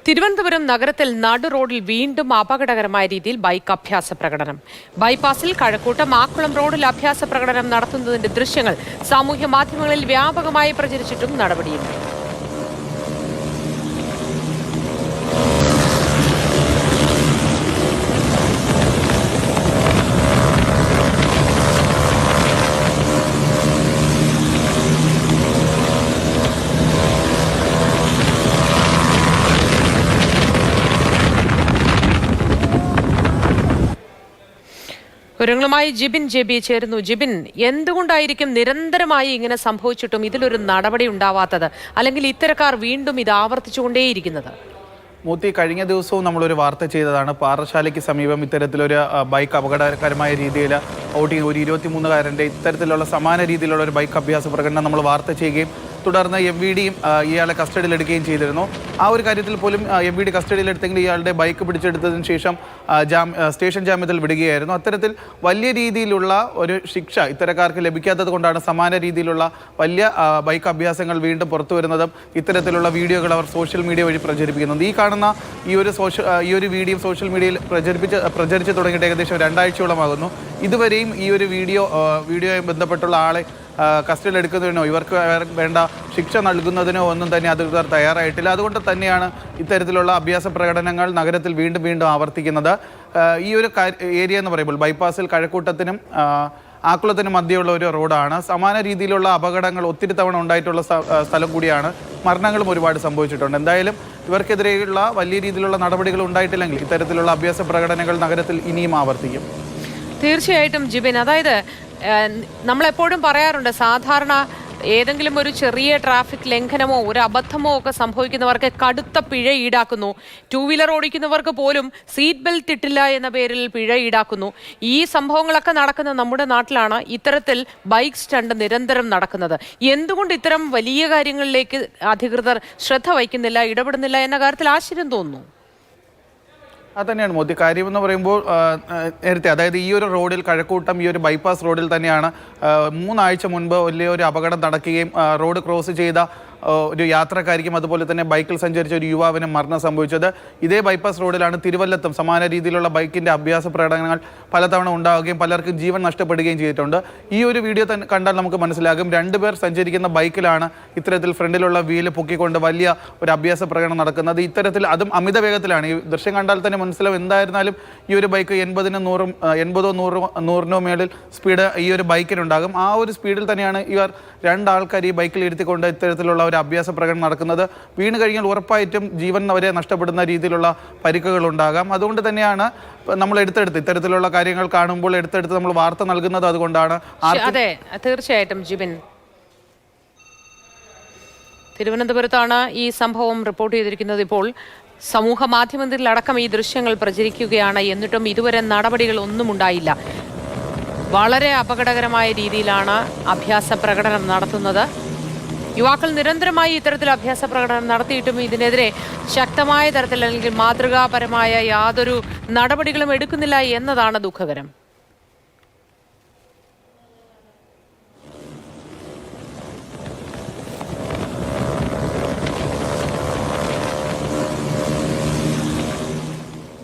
തിരുവനന്തപുരം നഗരത്തിൽ നടു റോഡിൽ വീണ്ടും അപകടകരമായ രീതിയിൽ ബൈക്ക് അഭ്യാസ പ്രകടനം. ബൈപ്പാസിൽ കഴക്കൂട്ടം ആക്കുളം റോഡിൽ അഭ്യാസ പ്രകടനം നടത്തുന്നതിന്റെ ദൃശ്യങ്ങൾ സാമൂഹ്യ മാധ്യമങ്ങളിൽ വ്യാപകമായി പ്രചരിച്ചിട്ടും നടപടിയില്ല. വിവരങ്ങളുമായി ജിബിൻ ജെബി ചേരുന്നു. ജിബിൻ, എന്തുകൊണ്ടായിരിക്കും നിരന്തരമായി ഇങ്ങനെ സംഭവിച്ചിട്ടും ഇതിലൊരു നടപടി ഉണ്ടാവാത്തത്, അല്ലെങ്കിൽ ഇത്തരക്കാർ വീണ്ടും ഇത് ആവർത്തിച്ചുകൊണ്ടേയിരിക്കുന്നത്? മൂത്തി, കഴിഞ്ഞ ദിവസവും നമ്മളൊരു വാർത്ത ചെയ്തതാണ്. പാറശാലയ്ക്ക് സമീപം ഇത്തരത്തിലൊരു ബൈക്ക് അപകടകരമായ രീതിയിൽ ഓടി ഒരു 23-കാരൻ്റെ ഇത്തരത്തിലുള്ള സമാന രീതിയിലുള്ള ഒരു ബൈക്ക് അഭ്യാസ പ്രകടനം നമ്മൾ വാർത്ത ചെയ്യുകയും തുടർന്ന് MVDയും ഇയാളെ കസ്റ്റഡിയിലെടുക്കുകയും ചെയ്തിരുന്നു. ആ ഒരു കാര്യത്തിൽ പോലും MVD കസ്റ്റഡിയിലെടുത്തെങ്കിൽ ഇയാളുടെ ബൈക്ക് പിടിച്ചെടുത്തതിന് ശേഷം സ്റ്റേഷൻ ജാമ്യത്തിൽ വിടുകയായിരുന്നു. അത്തരത്തിൽ വലിയ രീതിയിലുള്ള ഒരു ശിക്ഷ ഇത്തരക്കാർക്ക് ലഭിക്കാത്തത് കൊണ്ടാണ് സമാന രീതിയിലുള്ള വലിയ ബൈക്ക് അഭ്യാസങ്ങൾ വീണ്ടും പുറത്തു വരുന്നതും ഇത്തരത്തിലുള്ള വീഡിയോകൾ അവർ സോഷ്യൽ മീഡിയ വഴി പ്രചരിപ്പിക്കുന്നത്. ഈ കാണുന്ന ഈ ഒരു വീഡിയോ സോഷ്യൽ മീഡിയയിൽ പ്രചരിച്ച് തുടങ്ങിയിട്ട് ഏകദേശം 2 ആഴ്ചയോളമാകുന്നു. ഇതുവരെയും ഈ ഒരു വീഡിയോയുമായി ബന്ധപ്പെട്ടുള്ള ആളെ കസ്റ്റഡിയിലെടുക്കുന്നതിനോ ഇവർക്ക് വേണ്ട ശിക്ഷ നൽകുന്നതിനോ ഒന്നും തന്നെ അധികൃതർ തയ്യാറായിട്ടില്ല. അതുകൊണ്ട് തന്നെയാണ് ഇത്തരത്തിലുള്ള അഭ്യാസ പ്രകടനങ്ങൾ നഗരത്തിൽ വീണ്ടും ആവർത്തിക്കുന്നത്. ഈ ഒരു ഏരിയ എന്ന് പറയുമ്പോൾ ബൈപ്പാസിൽ കഴക്കൂട്ടത്തിനും ആക്കുളത്തിനും മധ്യയുള്ള ഒരു റോഡാണ്. സമാന രീതിയിലുള്ള അപകടങ്ങൾ ഒത്തിരി തവണ ഉണ്ടായിട്ടുള്ള സ്ഥലം കൂടിയാണ്. മരണങ്ങളും ഒരുപാട് സംഭവിച്ചിട്ടുണ്ട്. എന്തായാലും ഇവർക്കെതിരെയുള്ള വലിയ രീതിയിലുള്ള നടപടികൾ ഉണ്ടായിട്ടില്ലെങ്കിൽ ഇത്തരത്തിലുള്ള അഭ്യാസ പ്രകടനങ്ങൾ നഗരത്തിൽ ഇനിയും ആവർത്തിക്കും. തീർച്ചയായിട്ടും ജിബിൻ, അതായത് നമ്മളെപ്പോഴും പറയാറുണ്ട്, സാധാരണ ഏതെങ്കിലും ഒരു ചെറിയ ട്രാഫിക് ലംഘനമോ ഒരു അബദ്ധമോ ഒക്കെ സംഭവിക്കുന്നവർക്ക് കടുത്ത പിഴ ഈടാക്കുന്നു. 2 വീലർ ഓടിക്കുന്നവർക്ക് പോലും സീറ്റ് ബെൽറ്റ് ഇട്ടില്ല എന്ന പേരിൽ പിഴ ഈടാക്കുന്നു. ഈ സംഭവങ്ങളൊക്കെ നടക്കുന്ന നമ്മുടെ നാട്ടിലാണ് ഇത്തരത്തിൽ ബൈക്ക് സ്റ്റണ്ട് നിരന്തരം നടക്കുന്നത്. എന്തുകൊണ്ട് ഇത്തരം വലിയ കാര്യങ്ങളിലേക്ക് അധികൃതർ ശ്രദ്ധ വയ്ക്കുന്നില്ല, ഇടപെടുന്നില്ല എന്ന കാര്യത്തിൽ ആശ്ചര്യം തോന്നുന്നു. അതുതന്നെയാണ് മോദി. കാര്യമെന്ന് പറയുമ്പോൾ നേരത്തെ, അതായത് ഈ ഒരു റോഡിൽ കഴക്കൂട്ടം ഈ ഒരു ബൈപ്പാസ് റോഡിൽ തന്നെയാണ് 3 ആഴ്ച മുൻപ് വലിയൊരു അപകടം നടക്കുകയും റോഡ് ക്രോസ് ചെയ്ത ഒരു യാത്രക്കാരിക്കും അതുപോലെ തന്നെ ബൈക്കിൽ സഞ്ചരിച്ച ഒരു യുവാവിനും മരണം സംഭവിച്ചത്. ഇതേ ബൈപ്പാസ് റോഡിലാണ് തിരുവല്ലത്തും സമാന രീതിയിലുള്ള ബൈക്കിൻ്റെ അഭ്യാസ പ്രകടനങ്ങൾ പലതവണ ഉണ്ടാവുകയും പലർക്കും ജീവൻ നഷ്ടപ്പെടുകയും ചെയ്തിട്ടുണ്ട്. ഈ ഒരു വീഡിയോ തന്നെ കണ്ടാൽ നമുക്ക് മനസ്സിലാകും, 2 പേർ സഞ്ചരിക്കുന്ന ബൈക്കിലാണ് ഇത്തരത്തിൽ ഫ്രണ്ടിലുള്ള വീല് പൊക്കിക്കൊണ്ട് വലിയ ഒരു അഭ്യാസ പ്രകടനം നടക്കുന്നത്. ഇത്തരത്തിൽ അതും അമിത വേഗത്തിലാണ്. ഈ ദൃശ്യം കണ്ടാൽ തന്നെ മനസ്സിലാവും. എന്തായിരുന്നാലും ഈ ഒരു ബൈക്ക് 80-100 മേളിൽ സ്പീഡ് ഈ ഒരു ബൈക്കിനുണ്ടാകും. ആ ഒരു സ്പീഡിൽ തന്നെയാണ് ഇവർ 2 ആൾക്കാർ ഈ ബൈക്കിൽ ഇരുത്തിക്കൊണ്ട് ഇത്തരത്തിലുള്ള ഒരു അഭ്യാസ പ്രകടനം നടക്കുന്നത്. വീണ് കഴിഞ്ഞാൽ ഉറപ്പായിട്ടും ജീവൻ അവരെ നഷ്ടപ്പെടുന്ന രീതിയിലുള്ള പരിക്കുകൾ ഉണ്ടാകാം. അതുകൊണ്ട് തന്നെയാണ് നമ്മൾ ഇത്തരത്തിലുള്ള കാര്യങ്ങൾ കാണുമ്പോൾ എടുത്തെടുത്ത് നമ്മൾ വാർത്ത നൽകുന്നത്. അതുകൊണ്ടാണ്. അതെ, തീർച്ചയായിട്ടും ജിബിൻ. തിരുവനന്തപുരത്താണ് ഈ സംഭവം റിപ്പോർട്ട് ചെയ്തിരിക്കുന്നത്. ഇപ്പോൾ സമൂഹ മാധ്യമത്തിലടക്കം ഈ ദൃശ്യങ്ങൾ പ്രചരിക്കുകയാണ്. എന്നിട്ടും ഇതുവരെ നടപടികൾ ഒന്നും ഉണ്ടായില്ല. വളരെ അപകടകരമായ രീതിയിലാണ് അഭ്യാസ പ്രകടനം നടത്തുന്നത്. യുവാക്കൾ നിരന്തരമായി ഇത്തരത്തിൽ അഭ്യാസ പ്രകടനം നടത്തിയിട്ടും ഇതിനെതിരെ ശക്തമായ തരത്തിൽ അല്ലെങ്കിൽ മാതൃകാപരമായ യാതൊരു നടപടികളും എടുക്കുന്നില്ല എന്നതാണ് ദുഃഖകരം.